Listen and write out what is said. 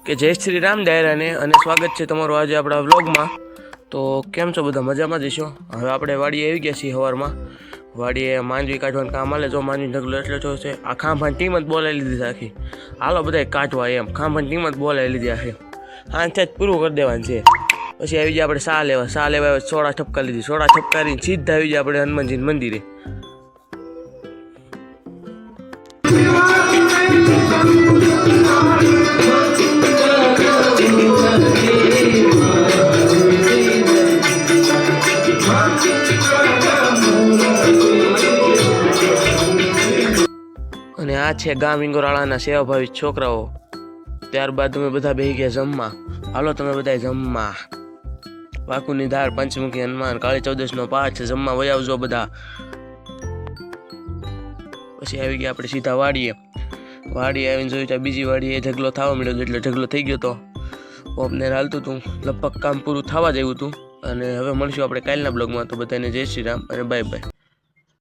કે જય શ્રી રામ દાયરાને અને સ્વાગત છે તમારું આજે આપણા વ્લોગમાં। તો કેમ છો બધા મજામાં જશો? હવે આપણે વાડીએ આવી ગયા છીએ સવારમાં। વાડીએ માંડવી કાઢવાનું કામ હાલે, જો માંડવી ઢગલો એટલો જો છે। આ ખાંભાની ટીમ જ બોલાવી લીધી આખી, હાલો બધા કાઢવા એમ ખાંભાની ટીમ જ બોલાવી લીધી આખી। આથી જ પૂરું કરી દેવાનું છે। પછી આવી જાય આપણે સા લેવા સોડા ઠપકા લીધી, સોડા ઠપકારીને સીધા આવી જાય આપણે હનુમાનજી મંદિરે। અને આ છે ગામ ઇંગોરાળાના સેવાભાવી છોકરાઓ। ત્યારબાદ અમે બધા બેસી ગયા જમવા। હાલો તમે બધા જમવા। વાકુની ધાર, પંચમુખી હનુમાન, કાળી ચૌદશનો પાઠ છે, જમવા વહી આવજો બધા। પછી આવી ગયા આપણે સીધા વાડીએ આવીને જોયું ત્યાં બીજી વાડીએ ઢગલો થવા મળ્યો, એટલે ઢગલો થઈ ગયો તો ઓપને હાલતું હતું, લગભગ કામ પૂરું થવા જેવું હતું। અને હવે મળશું આપણે કાલના બ્લોગમાં। તો બધાને જય શ્રી રામ અને બાય બાય।